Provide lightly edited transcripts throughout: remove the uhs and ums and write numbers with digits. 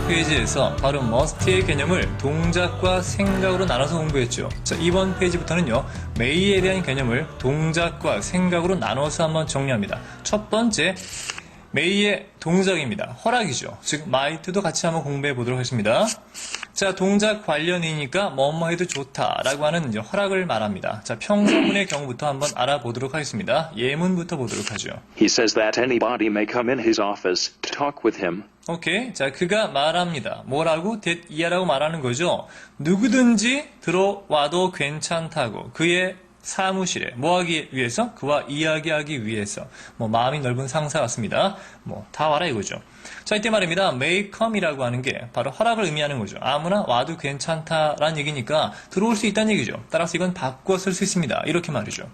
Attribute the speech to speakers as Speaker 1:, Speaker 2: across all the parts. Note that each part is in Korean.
Speaker 1: 페이지에서 바로 must의 개념을 동작과 생각으로 나눠서 공부했죠. 자, 이번 페이지부터는요, may에 대한 개념을 동작과 생각으로 나눠서 한번 정리합니다. 첫 번째, may의 동작입니다. 허락이죠. 즉 might도 같이 한번 공부해 보도록 하겠습니다. 자, 동작 관련이니까 뭐뭐 해도 좋다라고 하는 이제 허락을 말합니다. 자, 평서문의 경우부터 한번 알아보도록 하겠습니다. 예문부터 보도록 하죠.
Speaker 2: He says that anybody may come in his office to talk with him.
Speaker 1: 오케이. 자, 그가 말합니다. 뭐라고? that 이하라고 말하는 거죠. 누구든지 들어와도 괜찮다고. 그의 사무실에 뭐 하기 위해서? 그와 이야기하기 위해서. 뭐 마음이 넓은 상사 같습니다. 뭐 다 와라 이거죠. 자, 이때 말입니다. may come이라고 하는 게 바로 허락을 의미하는 거죠. 아무나 와도 괜찮다라는 얘기니까 들어올 수 있다는 얘기죠. 따라서 이건 바꿔 쓸 수 있습니다. 이렇게 말이죠.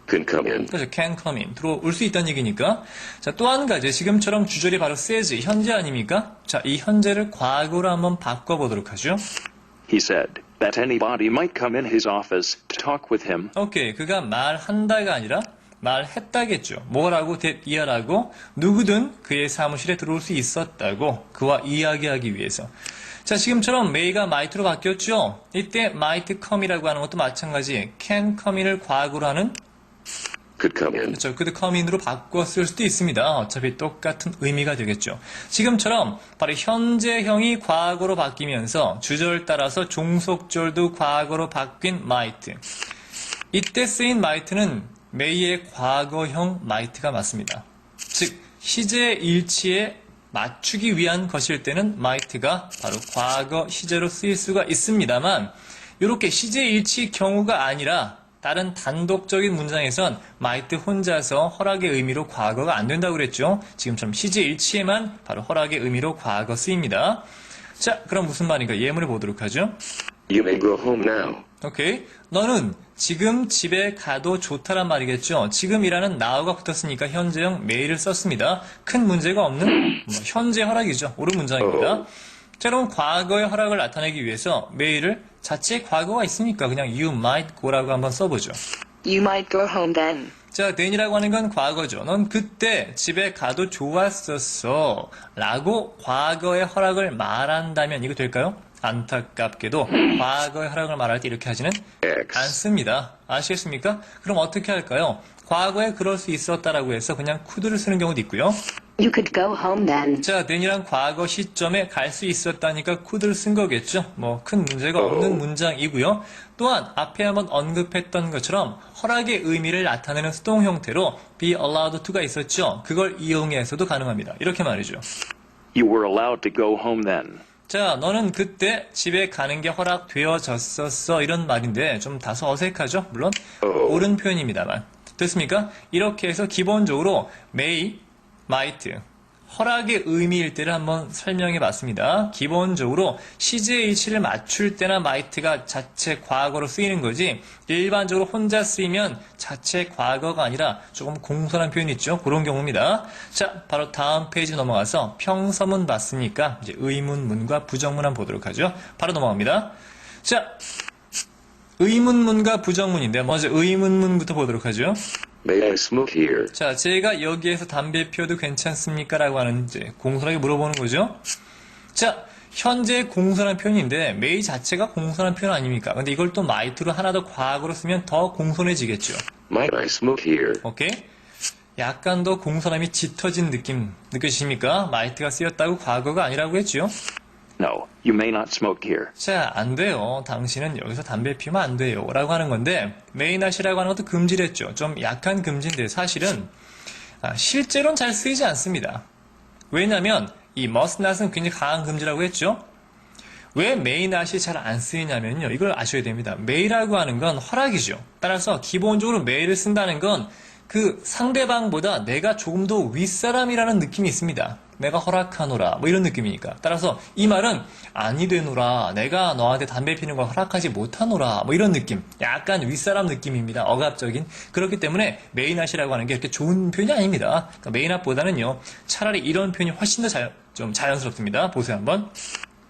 Speaker 2: Can come in.
Speaker 1: 그렇죠. can come in. 들어올 수 있다는 얘기니까. 자, 또 한 가지. 지금처럼 주절이 바로 says, 현재 아닙니까? 자, 이 현재를 과거로 한번 바꿔보도록 하죠.
Speaker 2: He said that anybody might come in his office to talk with him.
Speaker 1: 오케이. 그가 말한다가 아니라 말했다겠죠. 뭐라고? that 이하라고 누구든 그의 사무실에 들어올 수 있었다고. 그와 이야기하기 위해서. 자, 지금처럼 may가 might로 바뀌었죠. 이때 might come이라고 하는 것도 마찬가지. can come in을 과거로 하는
Speaker 2: Could come in.
Speaker 1: 그렇죠. could come in으로 바꿔 쓸 수도 있습니다. 어차피 똑같은 의미가 되겠죠. 지금처럼 바로 현재형이 과거로 바뀌면서 주절 따라서 종속절도 과거로 바뀐 might. 이때 쓰인 might는 may의 과거형 might가 맞습니다. 즉 시제 일치에 맞추기 위한 것일 때는 might가 바로 과거 시제로 쓰일 수가 있습니다만 이렇게 시제 일치 경우가 아니라 다른 단독적인 문장에선 might 혼자서 허락의 의미로 과거가 안 된다고 그랬죠. 지금처럼 시제 일치에만 바로 허락의 의미로 과거 쓰입니다. 자, 그럼 무슨 말인가 예문을 보도록 하죠.
Speaker 2: You may go home now.
Speaker 1: 오케이. 너는 지금 집에 가도 좋다란 말이겠죠. 지금이라는 now가 붙었으니까 현재형 may를 썼습니다. 큰 문제가 없는 현재 허락이죠. 옳은 문장입니다. 자, 그럼 과거의 허락을 나타내기 위해서 may를 자체에 과거가 있으니까 그냥 you might go라고 한번 써보죠.
Speaker 3: You might go home then.
Speaker 1: 자, then이라고 하는 건 과거죠. 넌 그때 집에 가도 좋았었어 라고 과거의 허락을 말한다면 이거 될까요? 안타깝게도 과거의 허락을 말할 때 이렇게 하지는
Speaker 2: X.
Speaker 1: 않습니다. 아시겠습니까? 그럼 어떻게 할까요? 과거에 그럴 수 있었다라고 해서 그냥 could를 쓰는 경우도 있고요.
Speaker 3: You could go home then.
Speaker 1: 자, then이란 과거 시점에 갈 수 있었다니까 could를 쓴 거겠죠. 뭐 큰 문제가 없는 문장이고요. 또한 앞에 한번 언급했던 것처럼 허락의 의미를 나타내는 수동 형태로 be allowed to가 있었죠. 그걸 이용해서도 가능합니다. 이렇게 말이죠.
Speaker 2: You were allowed to go home then.
Speaker 1: 자, 너는 그때 집에 가는 게 허락되어졌었어. 이런 말인데 좀 다소 어색하죠? 물론 옳은 표현입니다만. 됐습니까? 이렇게 해서 기본적으로 may, might, 허락의 의미일 때를 한번 설명해 봤습니다. 기본적으로 시제 일치를 맞출 때나 might가 자체 과거로 쓰이는 거지 일반적으로 혼자 쓰이면 자체 과거가 아니라 조금 공손한 표현이 있죠. 그런 경우입니다. 자, 바로 다음 페이지 넘어가서 평서문 봤으니까 이제 의문문과 부정문 한번 보도록 하죠. 바로 넘어갑니다. 자, 의문문과 부정문인데 먼저 의문문부터 보도록 하죠.
Speaker 2: May I smoke here?
Speaker 1: 자, 제가 여기에서 담배 피워도 괜찮습니까? 라고 하는 이제 공손하게 물어보는 거죠. 자, 현재 공손한 표현인데 may 자체가 공손한 표현 아닙니까? 근데 이걸 또 might로 하나 더 과거로 쓰면 더 공손해지겠죠.
Speaker 2: Might I smoke here?
Speaker 1: 오케이? 약간 더 공손함이 짙어진 느낌 느껴지십니까? might가 쓰였다고 과거가 아니라고 했죠.
Speaker 2: No, you may not smoke here.
Speaker 1: 자, 안 돼요. 당신은 여기서 담배 피우면 안 돼요. 라고 하는 건데 may not이라고 하는 것도 금지를 했죠. 좀 약한 금지인데 사실은 실제로는 잘 쓰이지 않습니다. 왜냐하면 이 must not은 굉장히 강한 금지라고 했죠. 왜 may not이 잘 안 쓰이냐면요. 이걸 아셔야 됩니다. may라고 하는 건 허락이죠. 따라서 기본적으로 may를 쓴다는 건 그 상대방보다 내가 조금 더 윗사람이라는 느낌이 있습니다. 내가 허락하노라 뭐 이런 느낌이니까. 따라서 이 말은 아니 되노라, 내가 너한테 담배 피는 걸 허락하지 못하노라 뭐 이런 느낌, 약간 윗사람 느낌입니다. 억압적인. 그렇기 때문에 may not이라고 하는 게 그렇게 좋은 표현이 아닙니다. 그러니까 may not보다는요 차라리 이런 표현이 훨씬 더 좀 자연스럽습니다. 보세요 한번.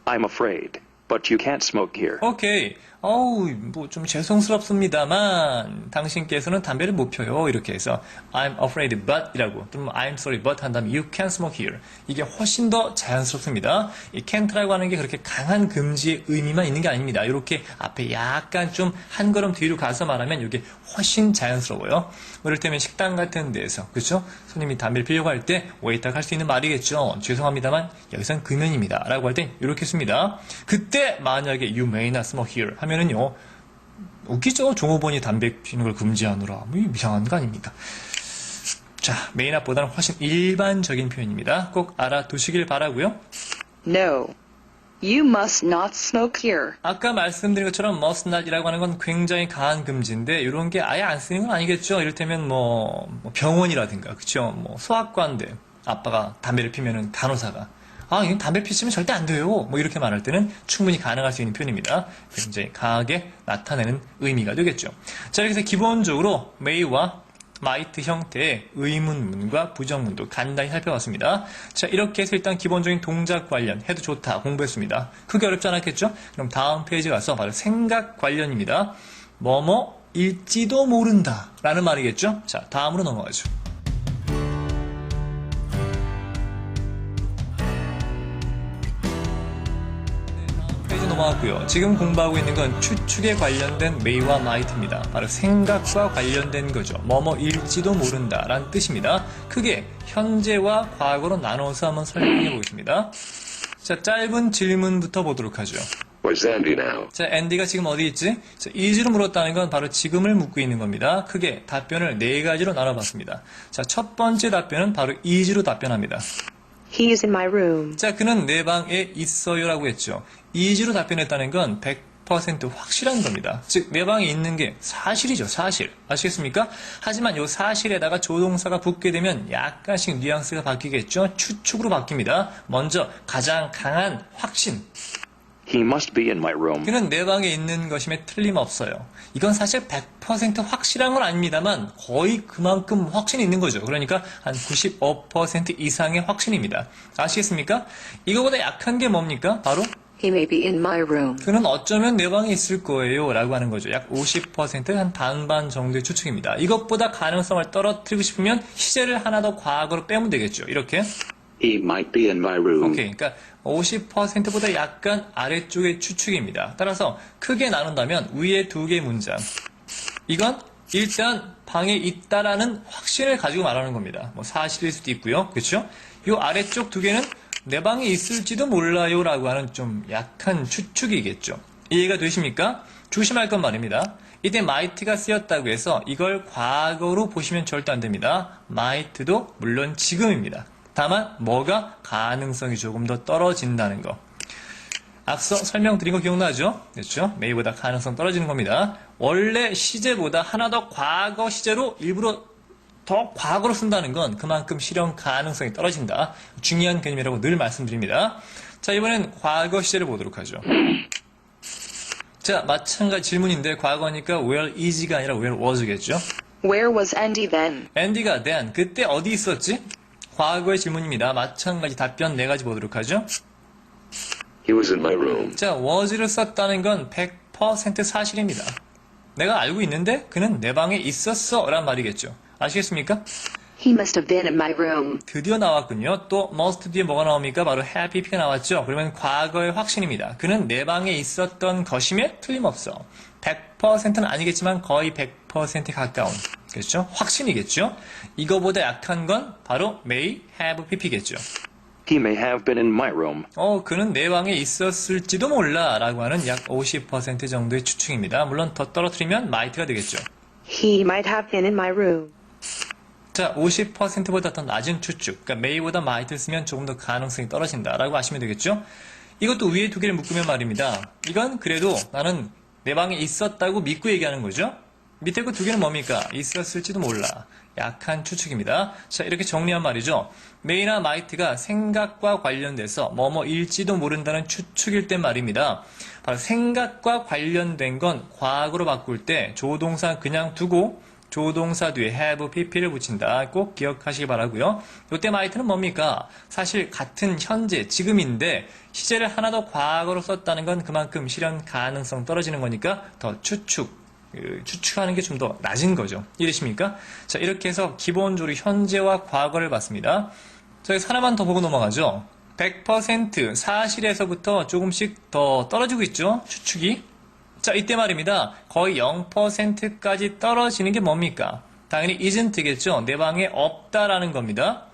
Speaker 2: I'm afraid, but you can't smoke here.
Speaker 1: 오케이. 어우, 뭐 좀 죄송스럽습니다만 당신께서는 담배를 못 펴요. 이렇게 해서 I'm afraid but 이라고 또는 I'm sorry but 한 다음에 you can't smoke here. 이게 훨씬 더 자연스럽습니다. 이 can't라고 하는 게 그렇게 강한 금지의 의미만 있는 게 아닙니다. 이렇게 앞에 약간 좀 한 걸음 뒤로 가서 말하면 이게 훨씬 자연스러워요. 이를테면 식당 같은 데에서 그렇죠? 손님이 담배를 피려고 할 때 웨이터가 할 수 있는 말이겠죠. 죄송합니다만 여기선 금연입니다. 라고 할 땐 이렇게 씁니다. 그때 만약에 you may not smoke here 하면은요. 웃기죠? 종업원이 담배 피우는 걸 금지하느라. 뭐 이상한 거 아닙니까? 자, may not보다는 훨씬 일반적인 표현입니다. 꼭 알아두시길 바라고요.
Speaker 3: No. You must not smoke here.
Speaker 1: 아까 말씀드린 것처럼 must not이라고 하는 건 굉장히 강한 금지인데 이런 게 아예 안 쓰는 건 아니겠죠. 이를테면 뭐 병원이라든가 그렇죠. 뭐 소아과인데 아빠가 담배를 피면은 간호사가 이건 담배 피시면 절대 안 돼요. 뭐 이렇게 말할 때는 충분히 가능할 수 있는 표현입니다. 굉장히 강하게 나타내는 의미가 되겠죠. 자, 이렇게 해서 기본적으로 may와 might 형태의 의문문과 부정문도 간단히 살펴봤습니다. 자, 이렇게 해서 일단 기본적인 동작 관련 해도 좋다 공부했습니다. 크게 어렵지 않았겠죠? 그럼 다음 페이지 가서 바로 생각 관련입니다. 뭐뭐일지도 모른다 라는 말이겠죠? 자, 다음으로 넘어가죠. 넘어갔고요. 지금 공부하고 있는 건 추측에 관련된 may와 might입니다. 바로 생각과 관련된 거죠. 뭐뭐일지도 모른다 라는 뜻입니다. 크게 현재와 과거로 나눠서 한번 설명해 보겠습니다. 자, 짧은 질문부터 보도록 하죠.
Speaker 4: Where's Andy now?
Speaker 1: 자, 앤디가 지금 어디 있지? 자, is로 물었다는 건 바로 지금을 묻고 있는 겁니다. 크게 답변을 네 가지로 나눠봤습니다. 자, 첫 번째 답변은 바로 is로 답변합니다.
Speaker 3: He is in my room.
Speaker 1: 자, 그는 내 방에 있어요 라고 했죠. is로 답변했다는 건 100% 확실한 겁니다. 즉, 내 방에 있는 게 사실이죠, 사실. 아시겠습니까? 하지만 이 사실에다가 조동사가 붙게 되면 약간씩 뉘앙스가 바뀌겠죠. 추측으로 바뀝니다. 먼저 가장 강한 확신.
Speaker 2: He must be in my room.
Speaker 1: 그는 내 방에 있는 것임에 틀림없어요. 이건 사실 100% 확실한 건 아닙니다만 거의 그만큼 확신이 있는 거죠. 그러니까 한 95% 이상의 확신입니다. 아시겠습니까? 이거보다 약한 게 뭡니까? 바로
Speaker 3: He may be in my room.
Speaker 1: 그는 어쩌면 내 방에 있을 거예요 라고 하는 거죠. 약 50% 한 반반 정도의 추측입니다. 이것보다 가능성을 떨어뜨리고 싶으면 시제를 하나 더 과거로 빼면 되겠죠. 이렇게
Speaker 4: He might be in my room.
Speaker 1: 오케이. 그러니까 50%보다 약간 아래쪽의 추측입니다. 따라서 크게 나눈다면 위에 두 개의 문장. 이건 일단 방에 있다라는 확신을 가지고 말하는 겁니다. 뭐 사실일 수도 있고요. 그렇죠? 이 아래쪽 두 개는 내 방에 있을지도 몰라요 라고 하는 좀 약한 추측이겠죠. 이해가 되십니까? 조심할 건 말입니다. 이때 might가 쓰였다고 해서 이걸 과거로 보시면 절대 안 됩니다. might도 물론 지금입니다. 다만 뭐가 가능성이 조금 더 떨어진다는 거. 앞서 설명드린 거 기억나죠? 그렇죠? may보다 가능성 떨어지는 겁니다. 원래 시제보다 하나 더 과거 시제로 일부러 더 과거로 쓴다는 건 그만큼 실현 가능성이 떨어진다. 중요한 개념이라고 늘 말씀드립니다. 자, 이번엔 과거 시제를 보도록 하죠. 자, 마찬가지 질문인데 과거니까 where is가 아니라 where was겠죠?
Speaker 3: Where was Andy then?
Speaker 1: 앤디가 then 그때 어디 있었지? 과거의 질문입니다. 마찬가지 답변 네 가지 보도록 하죠.
Speaker 4: He was in my room.
Speaker 1: 자, was를 썼다는 건 100% 사실입니다. 내가 알고 있는데 그는 내 방에 있었어 란 말이겠죠. 아시겠습니까?
Speaker 3: He must have been in my room.
Speaker 1: 드디어 나왔군요. 또 must 뒤에 뭐가 나옵니까? 바로 have pp가 나왔죠. 그러면 과거의 확신입니다. 그는 내 방에 있었던 것임에 틀림없어. 100%는 아니겠지만 거의 100%에 가까운. 그렇죠? 확신이겠죠? 이거보다 약한 건 바로 may have pp겠죠.
Speaker 2: He may have been in my room.
Speaker 1: 그는 내 방에 있었을지도 몰라 라고 하는 약 50% 정도의 추측입니다. 물론 더 떨어뜨리면 might가 되겠죠.
Speaker 3: He might have been in my room.
Speaker 1: 자, 50%보다 더 낮은 추측, 그러니까 may보다 might를 쓰면 조금 더 가능성이 떨어진다라고 아시면 되겠죠? 이것도 위에 두 개를 묶으면 말입니다. 이건 그래도 나는 내 방에 있었다고 믿고 얘기하는 거죠? 밑에 그 두 개는 뭡니까? 있었을지도 몰라. 약한 추측입니다. 자, 이렇게 정리한 말이죠. may나 might가 생각과 관련돼서 뭐뭐일지도 모른다는 추측일 때 말입니다. 바로 생각과 관련된 건 과거로 바꿀 때 조동사 그냥 두고 조동사 뒤에 have, pp를 붙인다. 꼭 기억하시기 바라고요. 이때 might는 뭡니까? 사실 같은 현재, 지금인데 시제를 하나 더 과거로 썼다는 건 그만큼 실현 가능성 떨어지는 거니까 더 추측하는 게 좀 더 낮은 거죠. 이해되십니까? 자, 이렇게 해서 기본적으로 현재와 과거를 봤습니다. 자, 여기서 하나만 더 보고 넘어가죠. 100% 사실에서부터 조금씩 더 떨어지고 있죠. 추측이. 자, 이때 말입니다. 거의 0%까지 떨어지는 게 뭡니까? 당연히 isn't겠죠. 내 방에 없다라는 겁니다.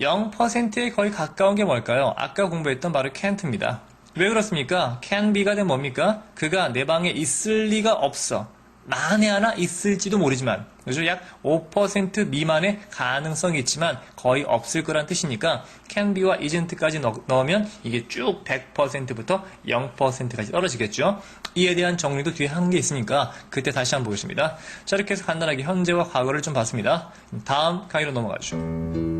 Speaker 1: 0%에 거의 가까운 게 뭘까요? 아까 공부했던 바로 can't입니다. 왜 그렇습니까? can be가 되면 뭡니까? 그가 내 방에 있을 리가 없어. 만에 하나 있을지도 모르지만, 그죠? 약 5% 미만의 가능성이 있지만 거의 없을 거란 뜻이니까 can be와 isn't까지 넣으면 이게 쭉 100%부터 0%까지 떨어지겠죠. 이에 대한 정리도 뒤에 한 게 있으니까 그때 다시 한번 보겠습니다. 자, 이렇게 해서 간단하게 현재와 과거를 좀 봤습니다. 다음 강의로 넘어가죠.